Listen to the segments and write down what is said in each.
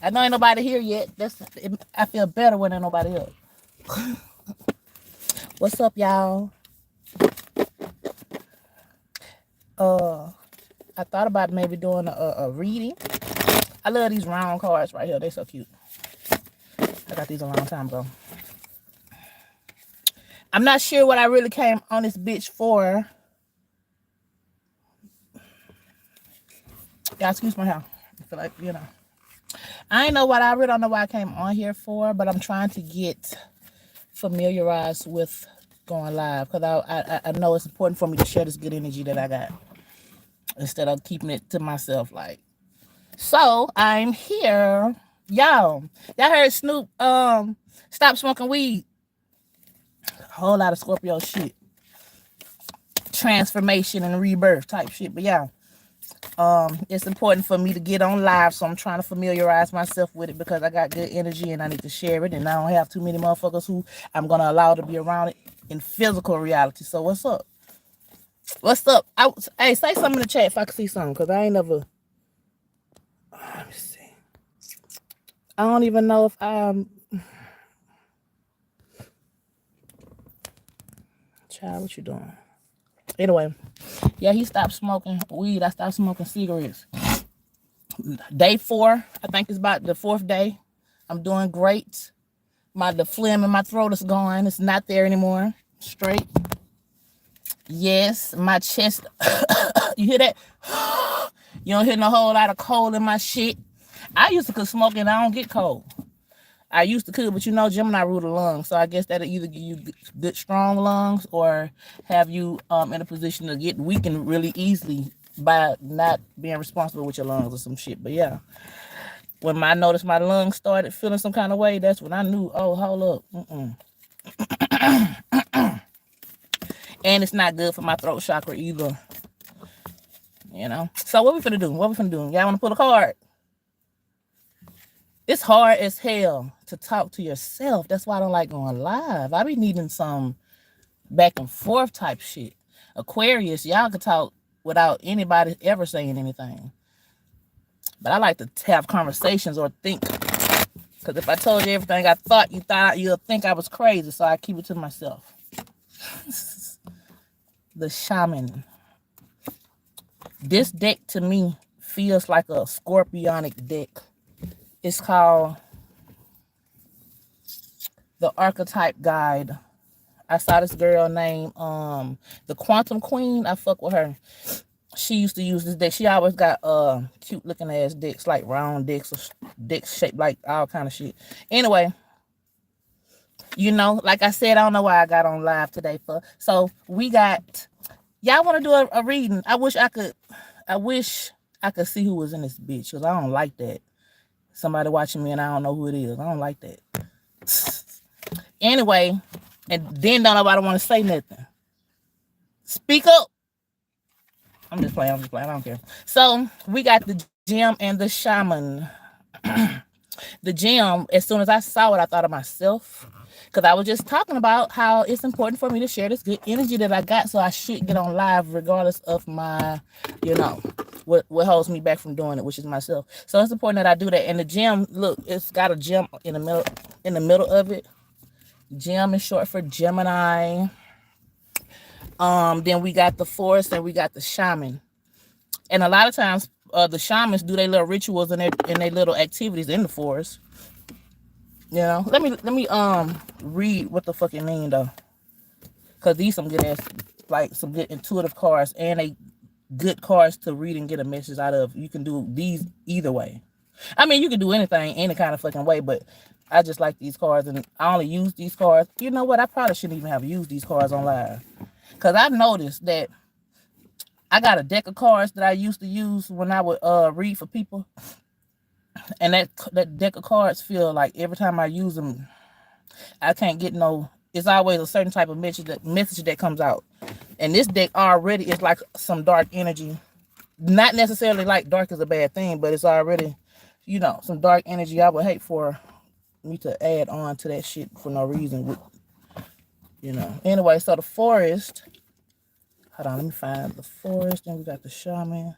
I know ain't nobody here yet. I feel better when ain't nobody here. What's up, y'all? I thought about maybe doing a reading. I love these round cards right here. They're so cute. I got these a long time ago. I'm not sure what I really came on this bitch for. Y'all excuse my hair. I feel like, I ain't know what I really don't know why I came on here for, but I'm trying to get familiarized with going live because I know it's important for me to share this good energy that I got instead of keeping it to myself. Like, so I'm here, y'all heard Snoop stop smoking weed. A whole lot of Scorpio shit, transformation and rebirth type shit. But yeah, it's important for me to get on live, so I'm trying to familiarize myself with it because I got good energy and I need to share it, and I don't have too many motherfuckers who I'm gonna allow to be around it in physical reality. So what's up? What's up? Hey, say something in the chat if I can see something, because I ain't never. Let me see. I don't even know if I'm. Child, what you doing? Anyway, yeah, he stopped smoking weed. I stopped smoking cigarettes. Day 4, I think it's about the 4th day. I'm doing great. The phlegm in my throat is gone. It's not there anymore. Straight. Yes, my chest. You hear that? You don't hear no whole lot of cold in my shit. I used to could smoke and I don't get cold. I used to could, but Gemini rule the lungs. So I guess that'll either give you good, strong lungs or have you in a position to get weakened really easily by not being responsible with your lungs or some shit. But yeah, when I noticed my lungs started feeling some kind of way, that's when I knew, oh, hold up. And it's not good for my throat chakra either. So what we finna do? Y'all wanna pull a card? It's hard as hell to talk to yourself. That's why I don't like going live. I be needing some back and forth type shit. Aquarius, y'all can talk without anybody ever saying anything. But I like to have conversations or think. Because if I told you everything I thought, you'll think I was crazy. So I keep it to myself. The Shaman. This deck to me feels like a scorpionic deck. It's called the Archetype Guide. I saw this girl named the Quantum Queen. I fuck with her. She used to use this deck. She always got cute looking ass decks, like round decks or decks shaped like all kind of shit. Anyway, like I said, I don't know why I got on live today for. So we got, y'all want to do a reading? I wish I could see who was in this bitch, because I don't like that. Somebody watching me and I don't know who it is. I don't like that. Anyway, and then don't nobody want to say nothing. Speak up. I'm just playing. I don't care. So we got the gem and the shaman. The gem, as soon as I saw it, I thought of myself. Because I was just talking about how it's important for me to share this good energy that I got, so I should get on live regardless of my, what holds me back from doing it, which is myself. So it's important that I do that. And the gem, look, it's got a gem in the middle of it. Gem is short for Gemini. Then we got the forest and we got the shaman. And a lot of times the shamans do their little rituals and their little activities in the forest. Let me read what the fuck it mean though. Cause these some good ass, like some good intuitive cards, and they good cards to read and get a message out of. You can do these either way. I mean, you can do anything any kind of fucking way, but I just like these cards, and I only use these cards. You know what? I probably shouldn't even have used these cards on live. Because I've noticed that I got a deck of cards that I used to use when I would read for people. And that deck of cards feel like every time I use them, I can't get no, it's always a certain type of message that comes out. And this deck already is like some dark energy. Not necessarily like dark is a bad thing, but it's already, some dark energy. I would hate for me to add on to that shit for no reason. Anyway, so the forest. Hold on, let me find the forest. Then we got the shaman.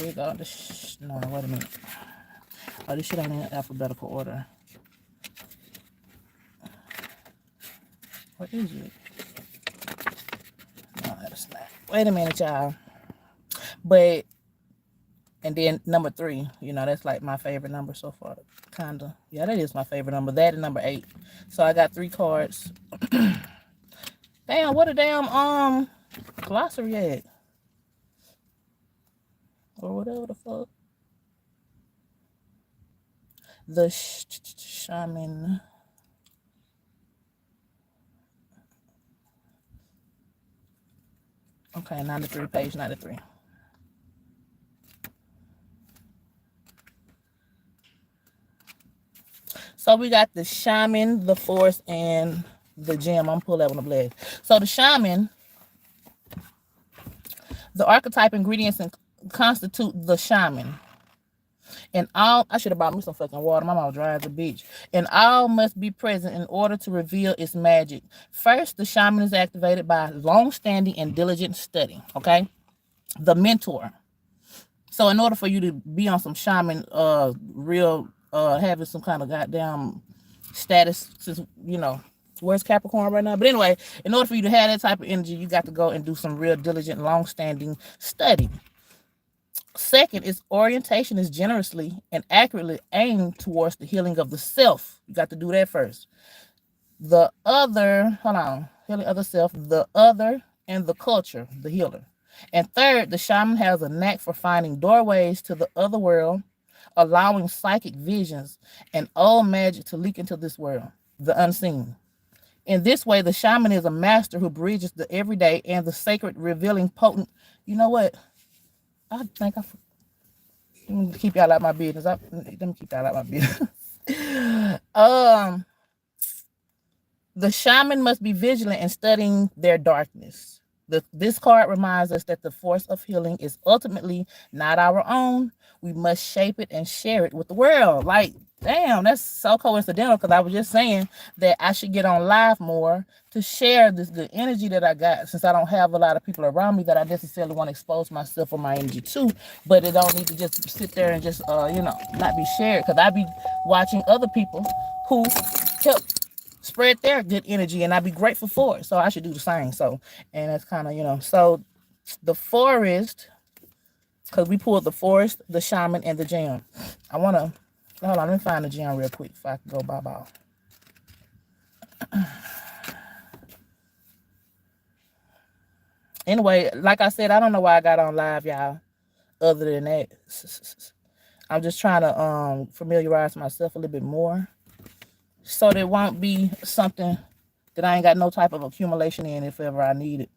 Here we go. No, wait a minute. Oh, this shit ain't in alphabetical order. What is it? No, that's not. Wait a minute, y'all. But, and then number 3, you know, that's like my favorite number so far. Kinda. Yeah, that is my favorite number. That and number 8. So I got 3 cards. Damn, what a damn glossary at? Or whatever the fuck. The shaman. Okay, 93, page 93. So we got the shaman, the force, and the gem. I'm pull that one up last. So the shaman, the archetype ingredients constitute the shaman. And all, I should have bought me some fucking water. My mouth dry as a bitch. And all must be present in order to reveal its magic. First, the shaman is activated by long-standing and diligent study. Okay, the mentor. So in order for you to be on some shaman, real, having some kind of goddamn status, since you know where's Capricorn right now. But anyway, in order for you to have that type of energy, you got to go and do some real diligent, long-standing study. Second, its orientation is generously and accurately aimed towards the healing of the self. You got to do that first. The other, healing of the self, the other, and the culture, the healer. And third, the shaman has a knack for finding doorways to the other world, allowing psychic visions and old magic to leak into this world, the unseen. In this way, the shaman is a master who bridges the everyday and the sacred, revealing potent. You know what? I think let me keep y'all out my business. Let me keep y'all out my business. The shaman must be vigilant in studying their darkness. This card reminds us that the force of healing is ultimately not our own. We must shape it and share it with the world. Like, damn, that's so coincidental, because I was just saying that I should get on live more to share this good energy that I got, since I don't have a lot of people around me that I necessarily want to expose myself or my energy to. But it don't need to just sit there and just, not be shared, because I be watching other people who help spread their good energy, and I'd be grateful for it. So I should do the same. So, and that's kind of, so the forest, because we pulled the forest, the shaman, and the gem. I want to, hold on, let me find the gem real quick if I can go bye-bye. Anyway, like I said, I don't know why I got on live, y'all, other than that. I'm just trying to familiarize myself a little bit more, so there won't be something that I ain't got no type of accumulation in if ever I need it.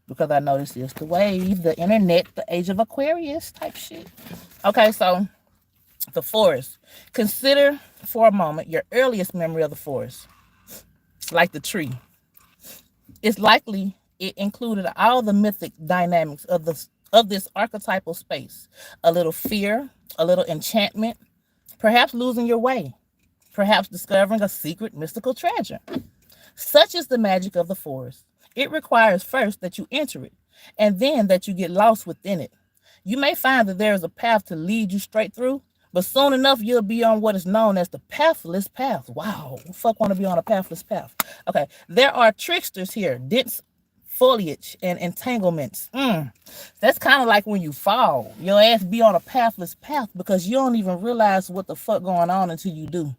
Because I know this is the wave, the internet, the age of Aquarius type shit. Okay, so the forest. Consider for a moment your earliest memory of the forest, like the tree. It's likely it included all the mythic dynamics of this archetypal space. A little fear, a little enchantment, perhaps losing your way, perhaps discovering a secret mystical treasure. Such is the magic of the forest. It requires first that you enter it, and then that you get lost within it. You may find that there is a path to lead you straight through, but soon enough you'll be on what is known as the pathless path. Wow, who fuck want to be on a pathless path? Okay, there are tricksters here, dense foliage and entanglements. That's kind of like when you fall. Your ass be on a pathless path because you don't even realize what the fuck going on until you do.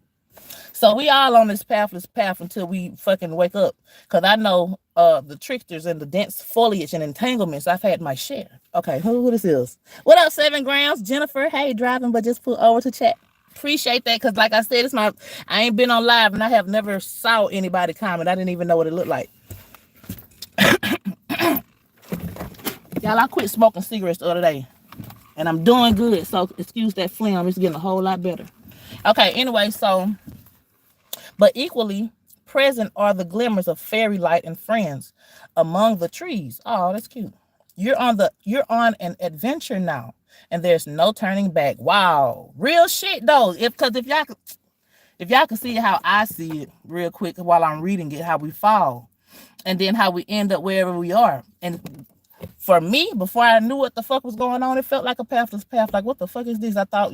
So we all on this pathless path until we fucking wake up. Because I know the tricksters and the dense foliage and entanglements, I've had my share. Okay, who this is? What up, 7 grams? Jennifer, hey, driving, but just put over to chat. Appreciate that, because like I said, I ain't been on live, and I have never saw anybody comment. I didn't even know what it looked like. Y'all, I quit smoking cigarettes the other day, and I'm doing good, so excuse that phlegm. It's getting a whole lot better. Okay, anyway, so, but equally present are the glimmers of fairy light and friends among the trees. Oh, that's cute. You're on an adventure now, and there's no turning back. Wow, real shit though. If y'all can see how I see it real quick while I'm reading it, how we fall, and then how we end up wherever we are. And For me, before I knew what the fuck was going on, it felt like a pathless path. Like, what the fuck is this? I thought,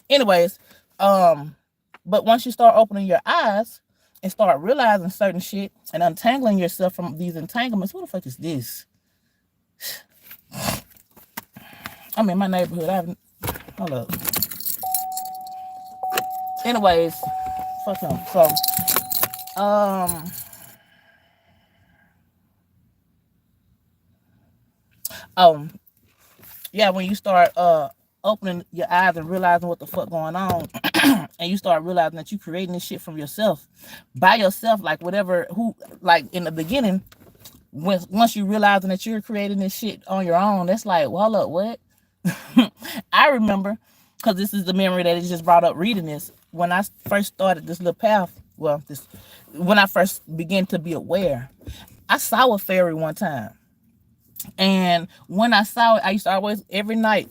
Anyways, um, but once you start opening your eyes and start realizing certain shit and untangling yourself from these entanglements, who the fuck is this? I'm in my neighborhood. Hold up. Anyways, fuck him. So, um, um, yeah, when you start opening your eyes and realizing what the fuck going on, and you start realizing that you creating this shit from yourself, by yourself, like whatever, like in the beginning, once you realizing that you're creating this shit on your own, that's like, well, hold up, what? I remember, because this is the memory that it just brought up reading this. When I first started this little path, when I first began to be aware, I saw a fairy one time. And when I saw it, I used to always, every night,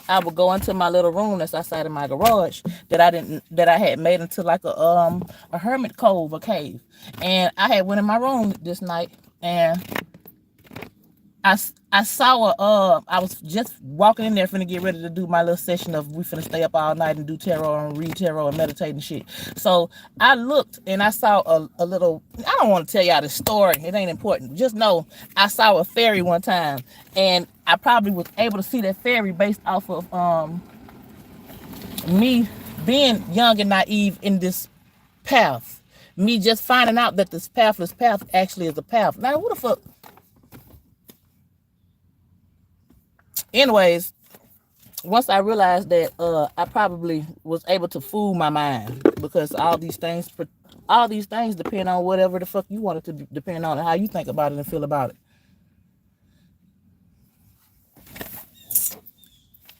I would go into my little room that's outside of my garage that I had made into like a hermit cove, a cave. And I had went in my room this night, and I saw I was just walking in there finna get ready to do my little session of we finna stay up all night and do tarot and read tarot and meditate and shit. So I looked and I saw a little, I don't want to tell y'all the story, it ain't important. Just know I saw a fairy one time, and I probably was able to see that fairy based off of me being young and naive in this path. Me just finding out that this pathless path actually is a path. Now, what the fuck? Anyways, once I realized that I probably was able to fool my mind, because all these things depend on whatever the fuck you want it to depend on and how you think about it and feel about it.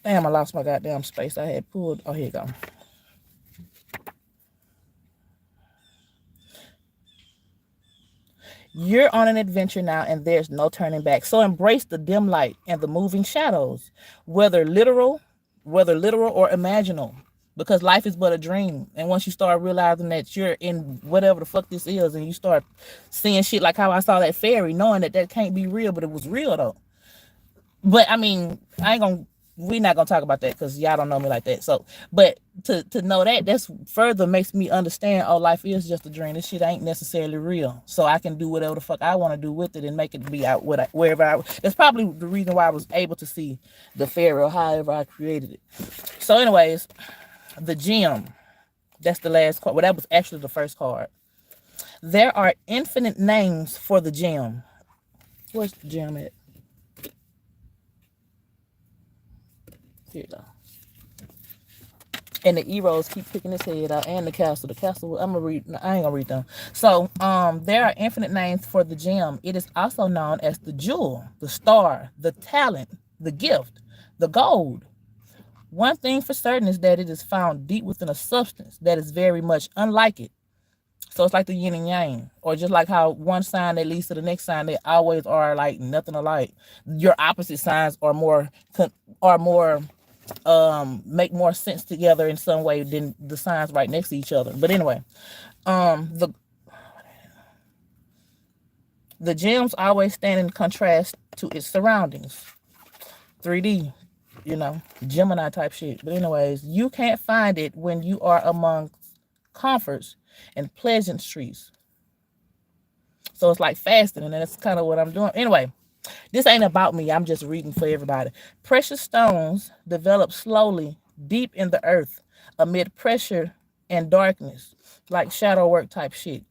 Damn, I lost my goddamn space. I had pulled. Oh, here you go. You're on an adventure now, and there's no turning back. So embrace the dim light and the moving shadows, whether literal or imaginal, because life is but a dream. And once you start realizing that you're in whatever the fuck this is, and you start seeing shit like how I saw that fairy, knowing that can't be real, but it was real though. But I mean, we're not gonna talk about that because y'all don't know me like that. So, but to know that's further makes me understand, oh, life is just a dream. This shit ain't necessarily real. So I can do whatever the fuck I want to do with it and make it be out wherever I. That's probably the reason why I was able to see the fairy or however I created it. So, anyways, the gem. That's the last card. Well, that was actually the first card. There are infinite names for the gem. Where's the gem at? Here you go. And the Eros keep picking his head out, and the castle. The castle, I'm gonna read. I ain't gonna read them. So, there are infinite names for the gem. It is also known as the jewel, the star, the talent, the gift, the gold. One thing for certain is that it is found deep within a substance that is very much unlike it. So it's like the yin and yang, or just like how one sign that leads to the next sign, they always are like nothing alike. Your opposite signs are more make more sense together in some way than the signs right next to each other. But anyway, the gems always stand in contrast to its surroundings. 3D, Gemini type shit. But anyways, you can't find it when you are among comforts and pleasantries. So it's like fasting, and that's kind of what I'm doing. Anyway, this ain't about me. I'm just reading for everybody. Precious stones develop slowly deep in the earth amid pressure and darkness, like shadow work type shit.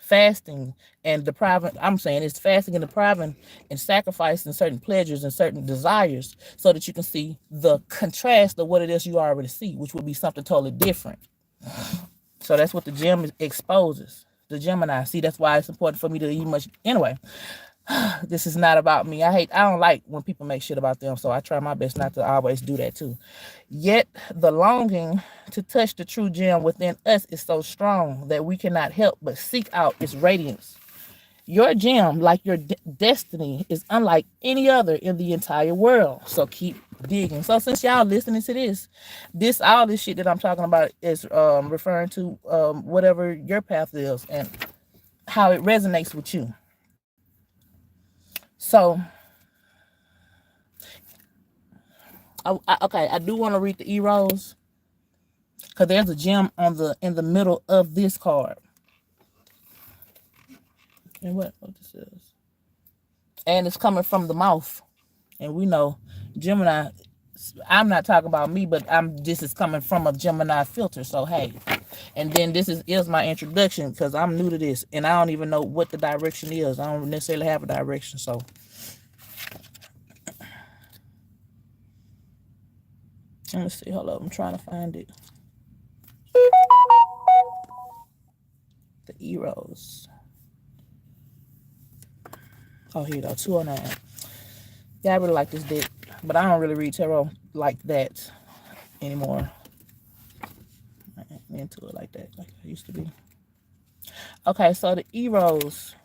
Fasting and depriving, I'm saying it's fasting and depriving and sacrificing certain pleasures and certain desires so that you can see the contrast of what it is you already see, which would be something totally different. So that's what the gem exposes. The Gemini. See, that's why it's important for me to eat much. Anyway, this is not about me. I don't like when people make shit about them, so I try my best not to always do that too. Yet the longing to touch the true gem within us is so strong that we cannot help but seek out its radiance. Your gem, like your destiny, is unlike any other in the entire world. So keep digging. So since y'all listening to all this shit that I'm talking about is referring to whatever your path is and how it resonates with you. So Okay, I do want to read the Eros because there's a gem on the in the middle of this card. And what this is? And it's coming from the mouth. And we know Gemini. I'm not talking about me, but this is coming from a Gemini filter. So hey, and then this is my introduction because I'm new to this and I don't even know what the direction is. I don't necessarily have a direction. So let me see. Hold up, I'm trying to find it. The Eros. Oh, here you go. 209. Yeah, I really like this deck, but I don't really read tarot like that anymore. I ain't into it like that, like I used to be. Okay, so the Eros.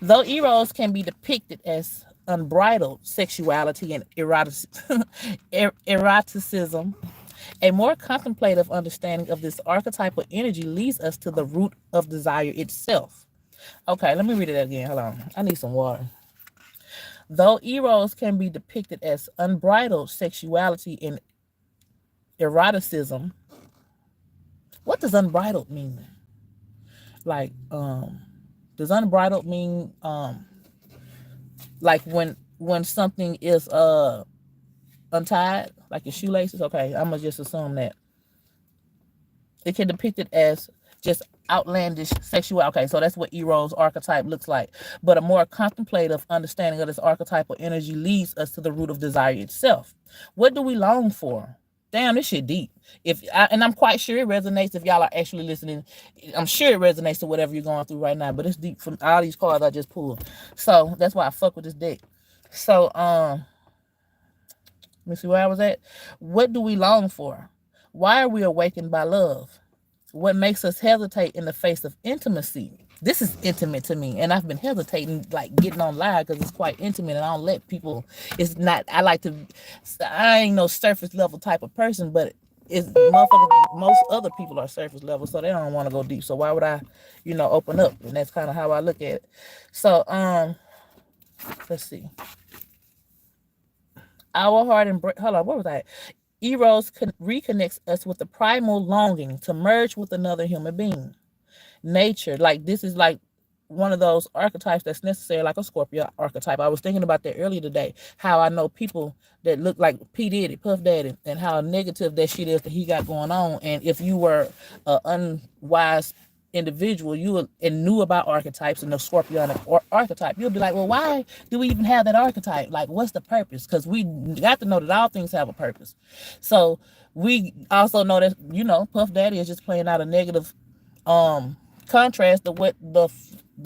Though Eros can be depicted as unbridled sexuality and eroticism, a more contemplative understanding of this archetypal energy leads us to the root of desire itself. Okay, let me read it again. Hold on. I need some water. Though Eros can be depicted as unbridled sexuality and eroticism, what does unbridled mean? Like, does unbridled mean like when something is untied, like your shoelaces? Okay, I'm gonna just assume that. It can depict it as just outlandish sexual. Okay, so that's what Eros archetype looks like. But a more contemplative understanding of this archetypal energy leads us to the root of desire itself. What do we long for? Damn, this shit deep. And I'm quite sure it resonates if y'all are actually listening. I'm sure it resonates to whatever you're going through right now. But it's deep from all these cards I just pulled. So that's why I fuck with this deck. So let me see where I was at. What do we long for? Why are we awakened by love? What makes us hesitate in the face of intimacy? This is intimate to me, and I've been hesitating, like getting on live because it's quite intimate, and I don't let people. It's not. I ain't no surface level type of person, but it's motherfuckers. Most other people are surface level, so they don't want to go deep. So why would I, open up? And that's kind of how I look at it. So let's see. Our heart and hold on. What was that? Eros reconnects us with the primal longing to merge with another human being. Nature, like this is like one of those archetypes that's necessary, like a Scorpio archetype. I was thinking about that earlier today, how I know people that look like P. Diddy, Puff Daddy, and how negative that shit is that he got going on. And if you were an unwise individual, and knew about archetypes and the Scorpionic archetype, you'll be like, well, why do we even have that archetype? Like, what's the purpose? Because we got to know that all things have a purpose. So we also know that, Puff Daddy is just playing out a negative contrast to what the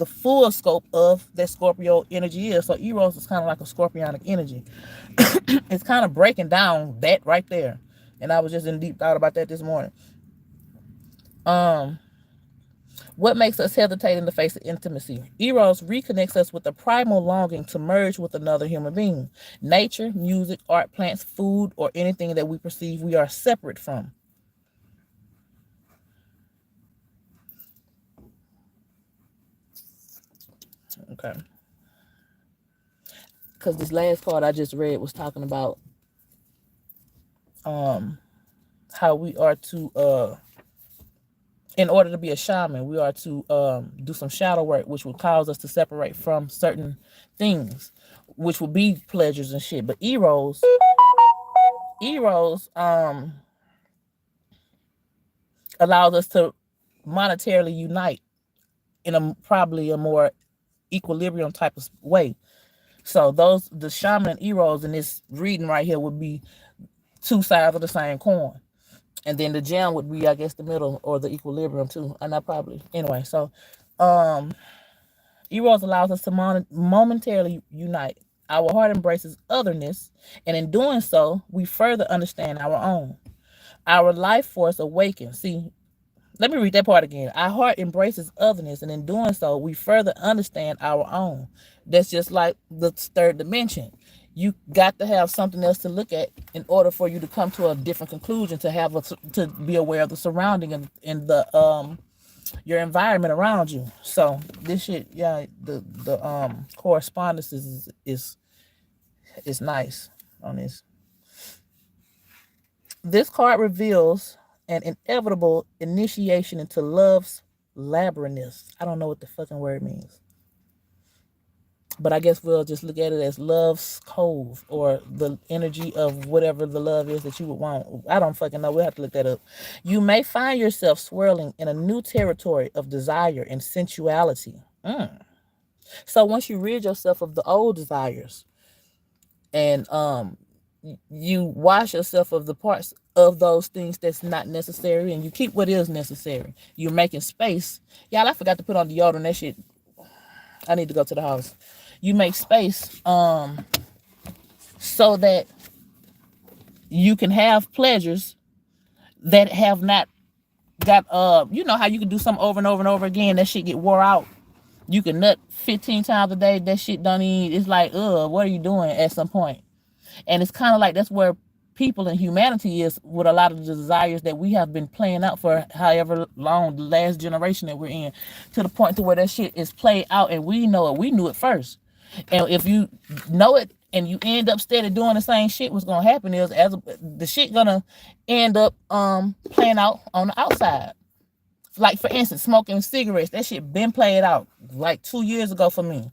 full scope of that Scorpio energy is. So Eros is kind of like a Scorpionic energy. It's kind of breaking down that right there. And I was just in deep thought about that this morning. What makes us hesitate in the face of intimacy? Eros reconnects us with the primal longing to merge with another human being. Nature, music, art, plants, food, or anything that we perceive we are separate from. Okay. Because this last card I just read was talking about how we are to in order to be a shaman, we are to do some shadow work, which will cause us to separate from certain things, which will be pleasures and shit. But Eros allows us to monetarily unite in probably a more equilibrium type of way. So the shaman and Eros in this reading right here would be two sides of the same coin. And then the gem would be, I guess, the middle or the equilibrium too. And I probably, anyway. So Eros allows us to momentarily unite. Our heart embraces otherness, and in doing so, we further understand our own. Our life force awakens. See, let me read that part again. Our heart embraces otherness, and in doing so, we further understand our own. That's just like the third dimension. You got to have something else to look at in order for you to come to a different conclusion, to be aware of the surrounding and the your environment around you. So this shit, yeah, the correspondence is nice. on this. This card reveals an inevitable initiation into love's labyrinth. I don't know what the fucking word means, but I guess we'll just look at it as love's cove, or the energy of whatever the love is that you would want. I don't fucking know. We'll have to look that up. You may find yourself swirling in a new territory of desire and sensuality. So once you rid yourself of the old desires, and you wash yourself of the parts of those things that's not necessary, and you keep what is necessary, you're making space. Y'all, I forgot to put on deodorant. That shit, I need to go to the house. You make space so that you can have pleasures that have not got you know how you can do something over and over and over again, that shit get wore out. You can nut 15 times a day, that shit don't even, it's like, what are you doing at some point? And it's kind of like that's where people and humanity is with a lot of the desires that we have been playing out for however long, the last generation that we're in, to the point to where that shit is played out and we know it. We knew it first. And if you know it and you end up steady doing the same shit, what's gonna happen is the shit gonna end up playing out on the outside. Like, for instance, smoking cigarettes, that shit been played out like 2 years ago for me.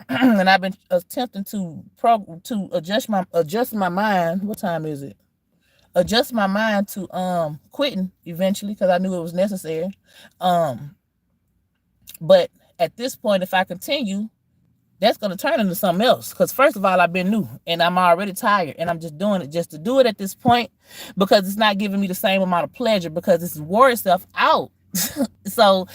And I've been attempting to adjust my mind. What time is it? Adjust my mind to quitting eventually, because I knew it was necessary. But at this point, if I continue, that's going to turn into something else. Because first of all, I've been new and I'm already tired, and I'm just doing it just to do it at this point, because it's not giving me the same amount of pleasure, because it's wore itself out. So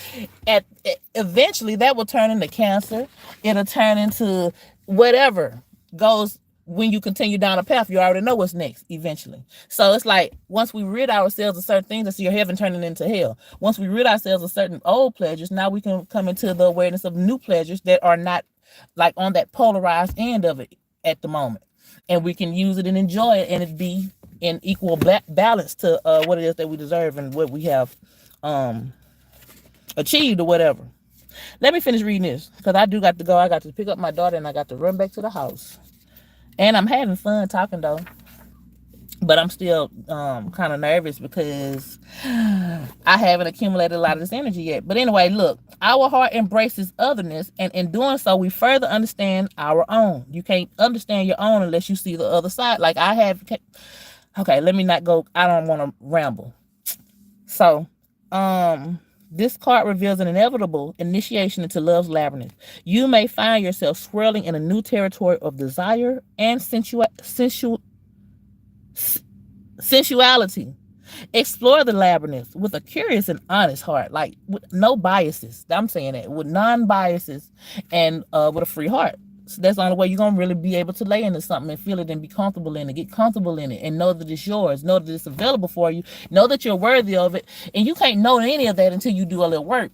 eventually that will turn into cancer. It'll turn into whatever goes when you continue down a path. You already know what's next eventually. So it's like, once we rid ourselves of certain things, that's your heaven turning into hell. Once we rid ourselves of certain old pleasures, now we can come into the awareness of new pleasures that are not like on that polarized end of it at the moment, and we can use it and enjoy it, and it be in equal balance to what it is that we deserve and what we have achieved or whatever. Let me finish reading this, because I do got to go. I got to pick up my daughter and I got to run back to the house. And I'm having fun talking though, but I'm still kind of nervous because I haven't accumulated a lot of this energy yet. But anyway, look, our heart embraces otherness, and in doing so, we further understand our own. You can't understand your own unless you see the other side. Like I have. Okay, let me not go. I don't want to ramble. So, this card reveals an inevitable initiation into love's labyrinth. You may find yourself swirling in a new territory of desire and sensuality. Explore the labyrinth with a curious and honest heart, like with no biases. I'm saying that, with non-biases, and with a free heart. So that's the only way you're gonna really be able to lay into something and feel it and be comfortable in it, get comfortable in it, and know that it's yours, know that it's available for you, know that you're worthy of it. And you can't know any of that until you do a little work.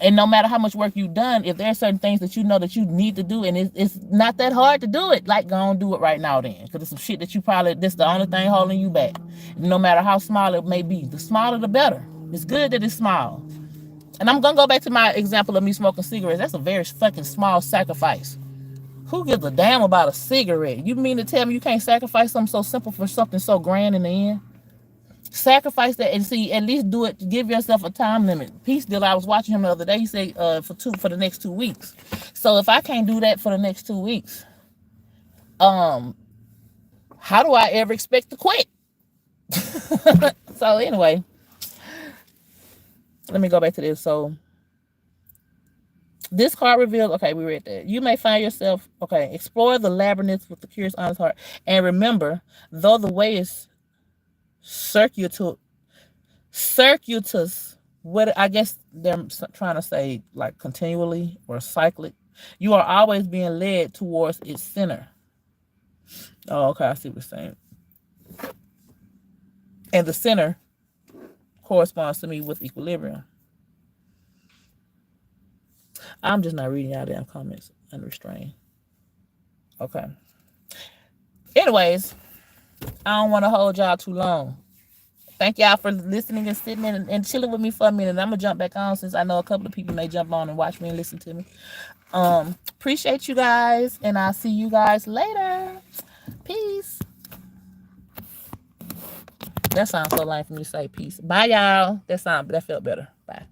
And no matter how much work you've done, if there are certain things that you know that you need to do, and it's not that hard to do it, like, go on, do it right now then. Because it's some shit that you probably, this is the only thing holding you back. No matter how small it may be. The smaller the better. It's good that it's small. And I'm going to go back to my example of me smoking cigarettes. That's a very fucking small sacrifice. Who gives a damn about a cigarette? You mean to tell me you can't sacrifice something so simple for something so grand in the end? Sacrifice that and see, at least do it. Give yourself a time limit. Peace Deal, I was watching him the other day. He said for the next 2 weeks. So if I can't do that for the next 2 weeks, how do I ever expect to quit? So anyway, let me go back to this. So this card reveals, okay, we read that. You may find yourself, okay, explore the labyrinth with the curious, honest heart. And remember, though the way is circuitous, what I guess they're trying to say, like continually or cyclic, you are always being led towards its center. Oh, okay, I see what you're saying. And the center corresponds to me with equilibrium. I'm just not reading out damn comments unrestrained. Okay. Anyways, I don't want to hold y'all too long. Thank y'all for listening and sitting in and chilling with me for a minute. I'm gonna jump back on, since I know a couple of people may jump on and watch me and listen to me. Appreciate you guys, and I'll see you guys later. Peace. That sounds so lame for me to say peace. Bye, y'all. That felt better. Bye.